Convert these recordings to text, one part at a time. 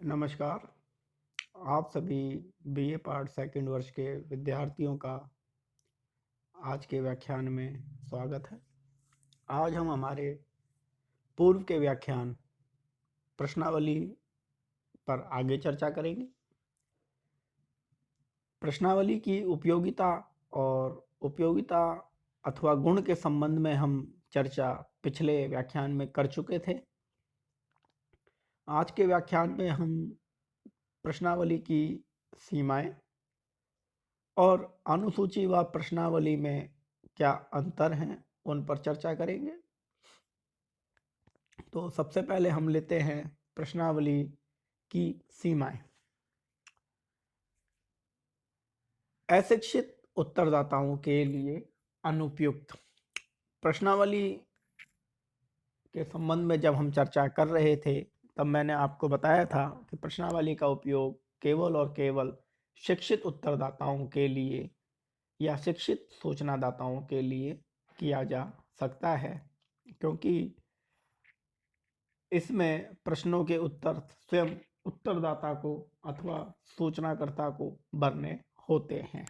नमस्कार। आप सभी बीए पार्ट सेकंड वर्ष के विद्यार्थियों का आज के व्याख्यान में स्वागत है। आज हम हमारे पूर्व के व्याख्यान प्रश्नावली पर आगे चर्चा करेंगे। प्रश्नावली की उपयोगिता और उपयोगिता अथवा गुण के संबंध में हम चर्चा पिछले व्याख्यान में कर चुके थे। आज के व्याख्यान में हम प्रश्नावली की सीमाएं और अनुसूची व प्रश्नावली में क्या अंतर हैं उन पर चर्चा करेंगे। तो सबसे पहले हम लेते हैं प्रश्नावली की सीमाएं। अशिक्षित उत्तरदाताओं के लिए अनुपयुक्त। प्रश्नावली के संबंध में जब हम चर्चा कर रहे थे तब मैंने आपको बताया था कि प्रश्नावली का उपयोग केवल और केवल शिक्षित उत्तरदाताओं के लिए या शिक्षित सूचनादाताओं के लिए किया जा सकता है, क्योंकि इसमें प्रश्नों के उत्तर स्वयं उत्तरदाता को अथवा सूचनाकर्ता को भरने होते हैं।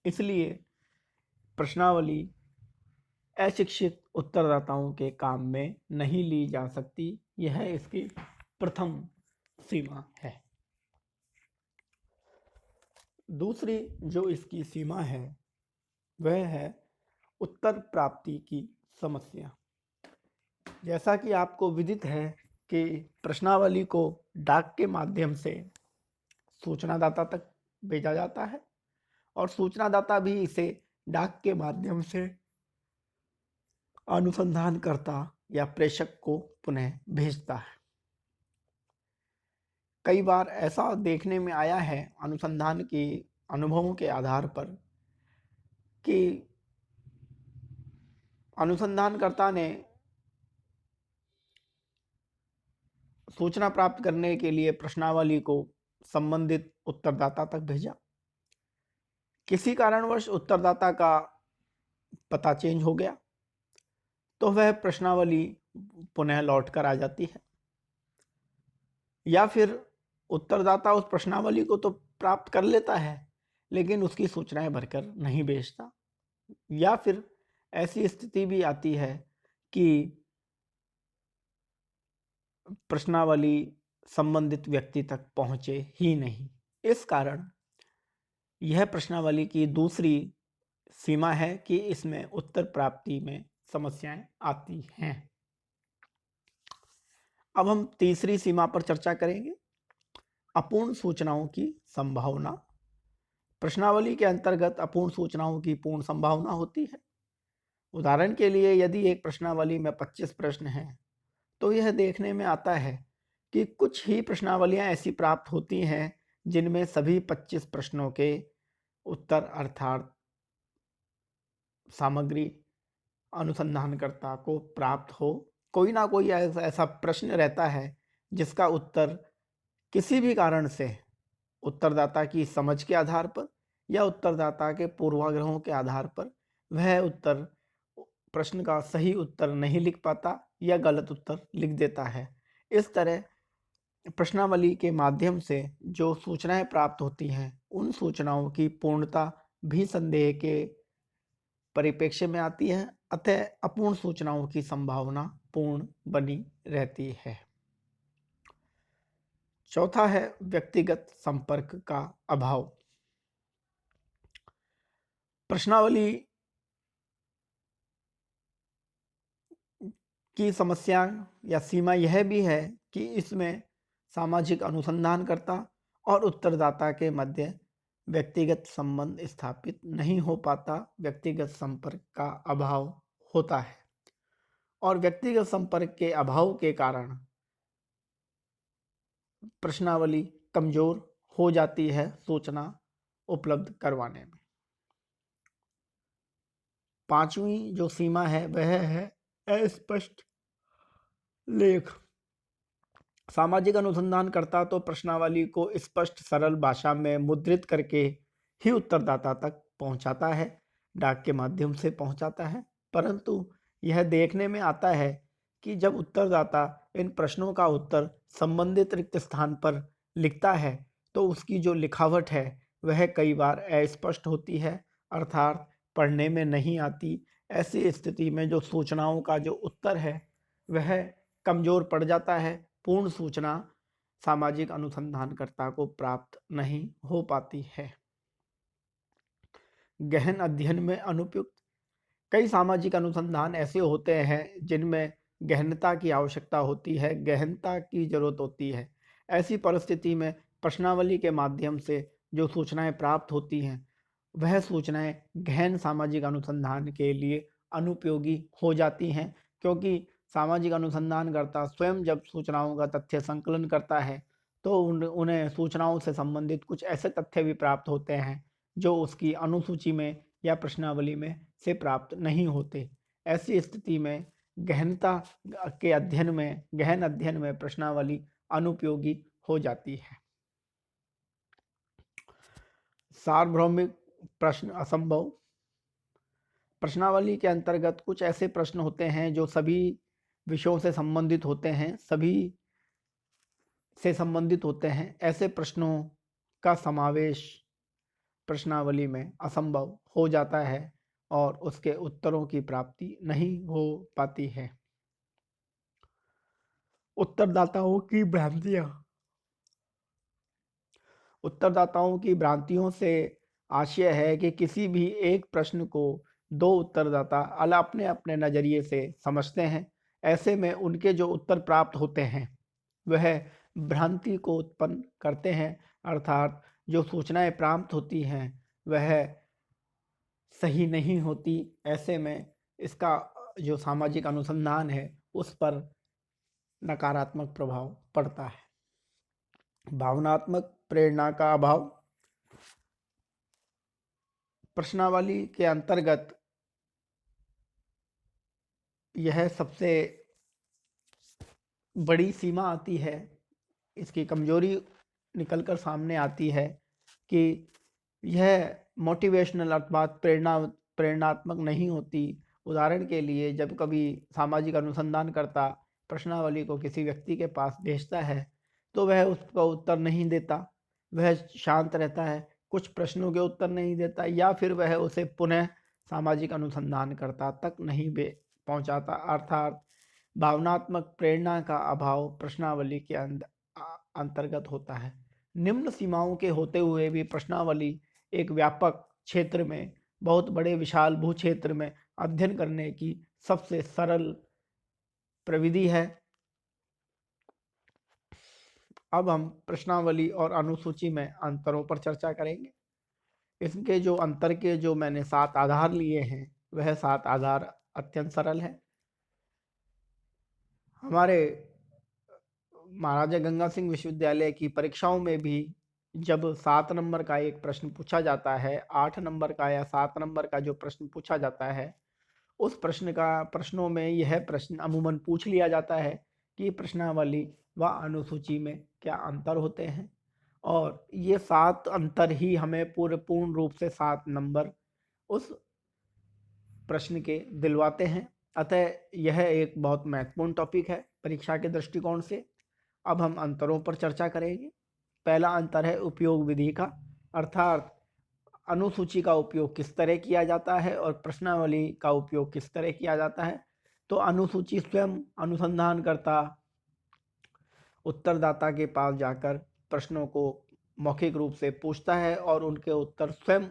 इसलिए प्रश्नावली अशिक्षित उत्तरदाताओं के काम में नहीं ली जा सकती। यह इसकी प्रथम सीमा है। दूसरी जो इसकी सीमा है वह है उत्तर प्राप्ति की समस्या। जैसा कि आपको विदित है कि प्रश्नावली को डाक के माध्यम से सूचनादाता तक भेजा जाता है और सूचनादाता भी इसे डाक के माध्यम से अनुसंधानकर्ता या प्रेषक को पुनः भेजता है। कई बार ऐसा देखने में आया है अनुसंधान के अनुभवों के आधार पर कि अनुसंधानकर्ता ने सूचना प्राप्त करने के लिए प्रश्नावली को संबंधित उत्तरदाता तक भेजा। किसी कारणवश उत्तरदाता का पता चेंज हो गया तो वह प्रश्नावली पुनः लौट कर आ जाती है, या फिर उत्तरदाता उस प्रश्नावली को तो प्राप्त कर लेता है लेकिन उसकी सूचनाएं भरकर नहीं भेजता, या फिर ऐसी स्थिति भी आती है कि प्रश्नावली संबंधित व्यक्ति तक पहुंचे ही नहीं। इस कारण यह प्रश्नावली की दूसरी सीमा है कि इसमें उत्तर प्राप्ति में समस्याएं आती हैं। अब हम तीसरी सीमा पर चर्चा करेंगे, अपूर्ण सूचनाओं की संभावना। प्रश्नावली के अंतर्गत अपूर्ण सूचनाओं की पूर्ण संभावना होती है। उदाहरण के लिए यदि एक प्रश्नावली में 25 प्रश्न हैं तो यह देखने में आता है कि कुछ ही प्रश्नावलियां ऐसी प्राप्त होती हैं जिनमें सभी 25 प्रश्नों के उत्तर अर्थात सामग्री अनुसंधानकर्ता को प्राप्त हो। कोई ना कोई ऐसा प्रश्न रहता है जिसका उत्तर किसी भी कारण से उत्तरदाता की समझ के आधार पर या उत्तरदाता के पूर्वाग्रहों के आधार पर वह उत्तर प्रश्न का सही उत्तर नहीं लिख पाता या गलत उत्तर लिख देता है। इस तरह प्रश्नावली के माध्यम से जो सूचनाएं प्राप्त होती हैं उन सूचनाओं की पूर्णता भी संदेह के परिप्रेक्ष्य में आती है, अतः अपूर्ण सूचनाओं की संभावना पूर्ण बनी रहती है। चौथा है व्यक्तिगत संपर्क का अभाव। प्रश्नावली की समस्या या सीमा यह भी है कि इसमें सामाजिक अनुसंधानकर्ता और उत्तरदाता के मध्य व्यक्तिगत संबंध स्थापित नहीं हो पाता, व्यक्तिगत संपर्क का अभाव होता है और व्यक्तिगत संपर्क के अभाव के कारण प्रश्नावली कमजोर हो जाती है सूचना उपलब्ध करवाने में। पांचवी जो सीमा है वह है अस्पष्ट लेख। सामाजिक अनुसंधानकर्ता तो प्रश्नावली को स्पष्ट सरल भाषा में मुद्रित करके ही उत्तरदाता तक पहुंचाता है, डाक के माध्यम से पहुंचाता है, परंतु यह देखने में आता है कि जब उत्तरदाता इन प्रश्नों का उत्तर संबंधित रिक्त स्थान पर लिखता है तो उसकी जो लिखावट है वह कई बार अस्पष्ट होती है, अर्थात पढ़ने में नहीं आती। ऐसी स्थिति में जो सूचनाओं का जो उत्तर है वह कमजोर पड़ जाता है, पूर्ण सूचना सामाजिक अनुसंधानकर्ता को प्राप्त नहीं हो पाती है। गहन अध्ययन में अनुपयुक्त कई सामाजिक अनुसंधान ऐसे होते हैं जिनमें गहनता की आवश्यकता होती है, गहनता की जरूरत होती है। ऐसी परिस्थिति में प्रश्नावली के माध्यम से जो सूचनाएं प्राप्त होती हैं वह सूचनाएं गहन सामाजिक अनुसंधान के लिए अनुपयोगी हो जाती हैं, क्योंकि सामाजिक अनुसंधानकर्ता स्वयं जब सूचनाओं का तथ्य संकलन करता है तो उन्हें सूचनाओं से संबंधित कुछ ऐसे तथ्य भी प्राप्त होते हैं जो उसकी अनुसूची में या प्रश्नावली में से प्राप्त नहीं होते। ऐसी स्थिति में गहनता के अध्ययन में गहन अध्ययन में प्रश्नावली अनुपयोगी हो जाती है। सार्वभौमिक प्रश्न असंभव प्रश्नावली के अंतर्गत कुछ ऐसे प्रश्न होते हैं जो सभी विषयों से संबंधित होते हैं, ऐसे प्रश्नों का समावेश प्रश्नावली में असंभव हो जाता है और उसके उत्तरों की प्राप्ति नहीं हो पाती है। उत्तरदाताओं की भ्रांतियां उत्तरदाताओं की भ्रांतियों से आशय है कि किसी भी एक प्रश्न को दो उत्तरदाता अपने अपने नजरिए से समझते हैं। ऐसे में उनके जो उत्तर प्राप्त होते हैं वह भ्रांति को उत्पन्न करते हैं, अर्थात जो सूचनाएं प्राप्त होती हैं वह सही नहीं होती। ऐसे में इसका जो सामाजिक अनुसंधान है उस पर नकारात्मक प्रभाव पड़ता है। भावनात्मक प्रेरणा का अभाव प्रश्नावली के अंतर्गत यह सबसे बड़ी सीमा आती है, इसकी कमजोरी निकलकर सामने आती है कि यह मोटिवेशनल अर्थात प्रेरणात्मक नहीं होती। उदाहरण के लिए जब कभी सामाजिक अनुसंधानकर्ता प्रश्नावली को किसी व्यक्ति के पास भेजता है तो वह उसका उत्तर नहीं देता, वह शांत रहता है, कुछ प्रश्नों के उत्तर नहीं देता या फिर वह उसे पुनः सामाजिक अनुसंधानकर्ता तक नहीं पहुंचाता, अर्थात भावनात्मक प्रेरणा का अभाव प्रश्नावली के अंतर्गत होता है। निम्न सीमाओं के होते हुए भी प्रश्नावली एक व्यापक क्षेत्र में, बहुत बड़े विशाल भू क्षेत्र में अध्ययन करने की सबसे सरल प्रविधि है। अब हम प्रश्नावली और अनुसूची में अंतरों पर चर्चा करेंगे। इसके जो अंतर के जो मैंने 7 आधार लिए हैं वह 7 आधार अत्यंत सरल है। हमारे महाराजा गंगा सिंह विश्वविद्यालय की परीक्षाओं में भी जब 7 नंबर का एक प्रश्न पूछा जाता है, 8 नंबर का या 7 नंबर का जो प्रश्न पूछा जाता है उस प्रश्नों में यह प्रश्न अमूमन पूछ लिया जाता है कि प्रश्नावली व अनुसूची में क्या अंतर होते हैं, और ये 7 अंतर ही हमें पूर्ण रूप से 7 नंबर उस प्रश्न के दिलवाते हैं। अतः यह एक बहुत महत्वपूर्ण टॉपिक है परीक्षा के दृष्टिकोण से। अब हम अंतरों पर चर्चा करेंगे। पहला अंतर है उपयोग विधि का, अर्थात अनुसूची का उपयोग किस तरह किया जाता है और प्रश्नावली का उपयोग किस तरह किया जाता है। तो अनुसूची स्वयं अनुसंधानकर्ता उत्तरदाता के पास जाकर प्रश्नों को मौखिक रूप से पूछता है और उनके उत्तर स्वयं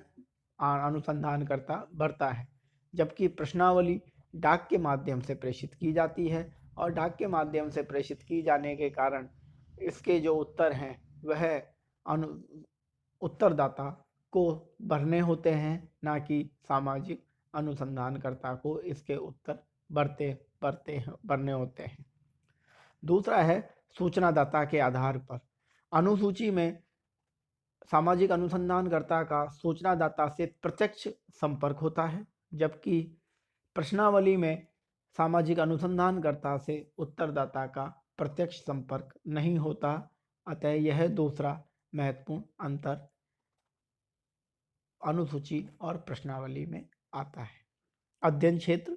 अनुसंधानकर्ता भरता है, जबकि प्रश्नावली डाक के माध्यम से प्रेषित की जाती है और डाक के माध्यम से प्रेषित की जाने के कारण इसके जो उत्तर हैं वह उत्तरदाता को भरने होते हैं, ना कि सामाजिक अनुसंधानकर्ता को इसके उत्तर भरने होते हैं। दूसरा है सूचनादाता के आधार पर। अनुसूची में सामाजिक अनुसंधानकर्ता का सूचनादाता से प्रत्यक्ष संपर्क होता है, जबकि प्रश्नावली में सामाजिक अनुसंधानकर्ता से उत्तरदाता का प्रत्यक्ष संपर्क नहीं होता। अतः यह दूसरा महत्वपूर्ण अंतर अनुसूची और प्रश्नावली में आता है। अध्ययन क्षेत्र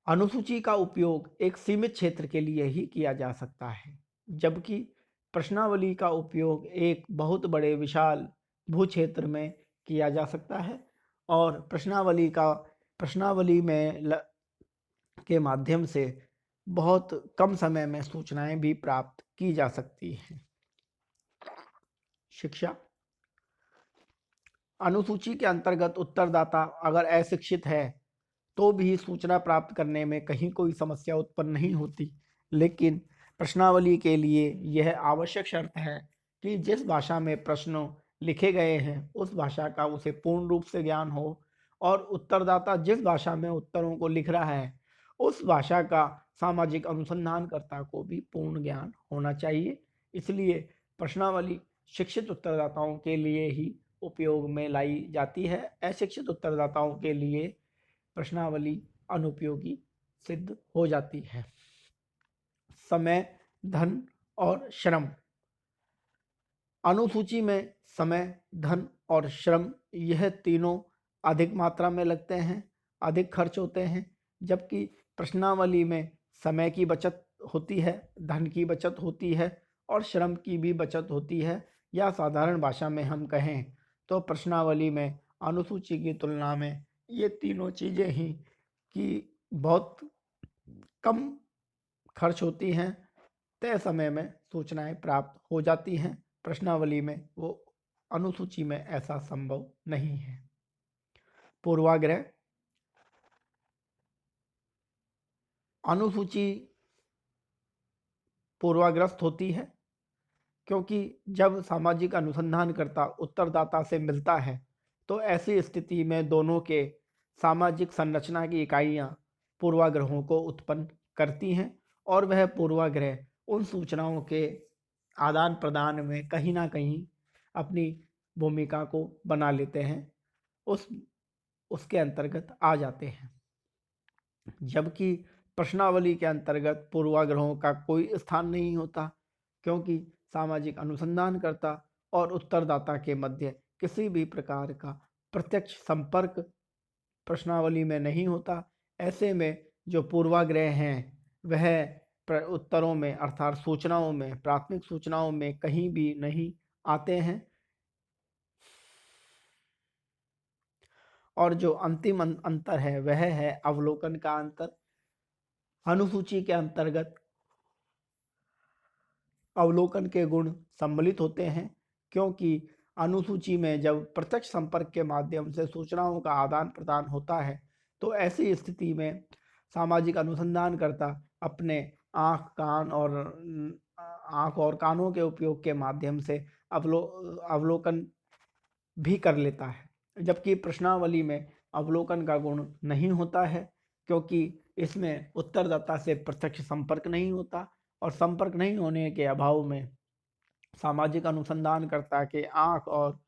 अनुसूची का उपयोग एक सीमित क्षेत्र के लिए ही किया जा सकता है। जबकि प्रश्नावली का उपयोग एक बहुत बड़े विशाल भूक्षेत्र में किया जा सकता है और प्रश्नावली में के माध्यम से बहुत कम समय में सूचनाएं भी प्राप्त की जा सकती हैं। शिक्षा अनुसूची के अंतर्गत उत्तरदाता अगर अशिक्षित है तो भी सूचना प्राप्त करने में कहीं कोई समस्या उत्पन्न नहीं होती, लेकिन प्रश्नावली के लिए यह आवश्यक शर्त है कि जिस भाषा में प्रश्न लिखे गए हैं उस भाषा का उसे पूर्ण रूप से ज्ञान हो और उत्तरदाता जिस भाषा में उत्तरों को लिख रहा है उस भाषा का सामाजिक अनुसंधानकर्ता को भी पूर्ण ज्ञान होना चाहिए। इसलिए प्रश्नावली शिक्षित उत्तरदाताओं के लिए ही उपयोग में लाई जाती है। अशिक्षित उत्तरदाताओं के लिए प्रश्नावली अनुपयोगी सिद्ध हो जाती है। समय, धन और श्रम। अनुसूची में समय, धन और श्रम यह तीनों अधिक मात्रा में लगते हैं, अधिक खर्च होते हैं, जबकि प्रश्नावली में समय की बचत होती है, धन की बचत होती है और श्रम की भी बचत होती है। या साधारण भाषा में हम कहें तो प्रश्नावली में अनुसूची की तुलना में ये तीनों चीज़ें ही कि बहुत कम खर्च होती हैं, तय समय में सूचनाएं प्राप्त हो जाती हैं। प्रश्नावली में वो अनुसूची में ऐसा संभव नहीं है। पूर्वाग्रह। अनुसूची पूर्वाग्रस्त होती है क्योंकि जब सामाजिक अनुसंधानकर्ता उत्तरदाता से मिलता है तो ऐसी स्थिति में दोनों के सामाजिक संरचना की इकाइयां पूर्वाग्रहों को उत्पन्न करती हैं और वह पूर्वाग्रह उन सूचनाओं के आदान प्रदान में कहीं ना कहीं अपनी भूमिका को बना लेते हैं, उसके अंतर्गत आ जाते हैं। जबकि प्रश्नावली के अंतर्गत पूर्वाग्रहों का कोई स्थान नहीं होता क्योंकि सामाजिक अनुसंधानकर्ता और उत्तरदाता के मध्य किसी भी प्रकार का प्रत्यक्ष संपर्क प्रश्नावली में नहीं होता। ऐसे में जो पूर्वाग्रह हैं वह उत्तरों में अर्थात सूचनाओं में, प्राथमिक सूचनाओं में कहीं भी नहीं आते हैं। और जो अंतिम अंतर है वह है अवलोकन का अंतर। अनुसूची के अंतर्गत अवलोकन के गुण सम्मिलित होते हैं क्योंकि अनुसूची में जब प्रत्यक्ष संपर्क के माध्यम से सूचनाओं का आदान प्रदान होता है तो ऐसी स्थिति में सामाजिक अनुसंधानकर्ता अपने आँख और कानों के उपयोग के माध्यम से अवलोकन भी कर लेता है, जबकि प्रश्नावली में अवलोकन का गुण नहीं होता है क्योंकि इसमें उत्तरदाता से प्रत्यक्ष संपर्क नहीं होता और संपर्क नहीं होने के अभाव में सामाजिक अनुसंधानकर्ता के आँख और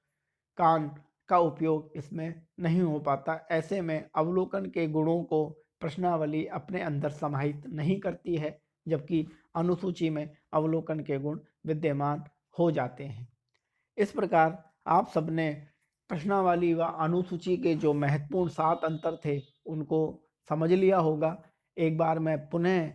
कान का उपयोग इसमें नहीं हो पाता। ऐसे में अवलोकन के गुणों को प्रश्नावली अपने अंदर समाहित नहीं करती है, जबकि अनुसूची में अवलोकन के गुण विद्यमान हो जाते हैं। इस प्रकार आप सबने प्रश्नावली व अनुसूची के जो महत्वपूर्ण 7 अंतर थे उनको समझ लिया होगा। एक बार मैं पुनः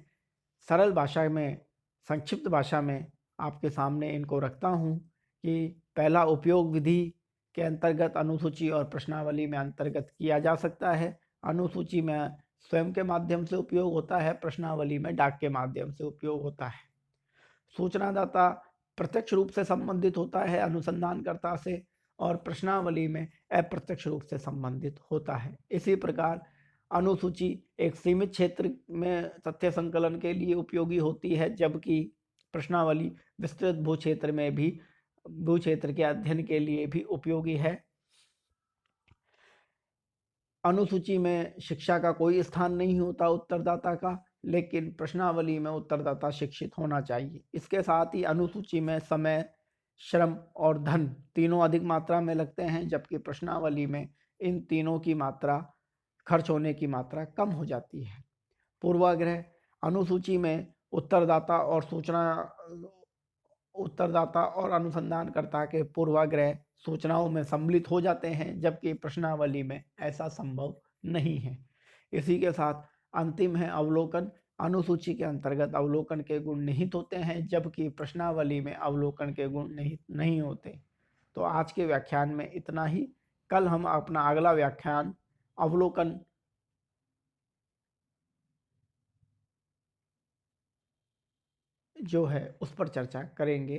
सरल भाषा में, संक्षिप्त भाषा में आपके सामने इनको रखता हूँ कि पहला, उपयोग विधि के अंतर्गत अनुसूची और प्रश्नावली में अंतर्गत किया जा सकता है। अनुसूची में स्वयं के माध्यम से उपयोग होता है, प्रश्नावली में डाक के माध्यम से उपयोग होता है। सूचनादाता प्रत्यक्ष रूप से संबंधित होता है अनुसंधानकर्ता से और प्रश्नावली में अप्रत्यक्ष रूप से संबंधित होता है। इसी प्रकार अनुसूची एक सीमित क्षेत्र में तथ्य संकलन के लिए उपयोगी होती है, जबकि प्रश्नावली विस्तृत भूक्षेत्र के अध्ययन के लिए भी उपयोगी है। अनुसूची में शिक्षा का कोई स्थान नहीं होता उत्तरदाता का, लेकिन प्रश्नावली में उत्तरदाता शिक्षित होना चाहिए। इसके साथ ही अनुसूची में समय, श्रम और धन तीनों अधिक मात्रा में लगते हैं, जबकि प्रश्नावली में इन तीनों की मात्रा, खर्च होने की मात्रा कम हो जाती है। पूर्वाग्रह। अनुसूची में उत्तरदाता और अनुसंधानकर्ता के पूर्वाग्रह सूचनाओं में सम्मिलित हो जाते हैं, जबकि प्रश्नावली में ऐसा संभव नहीं है। इसी के साथ अंतिम है अवलोकन। अनुसूची के अंतर्गत अवलोकन के गुण निहित होते हैं, जबकि प्रश्नावली में अवलोकन के गुण निहित नहीं होते। तो आज के व्याख्यान में इतना ही। कल हम अपना अगला व्याख्यान अवलोकन जो है उस पर चर्चा करेंगे।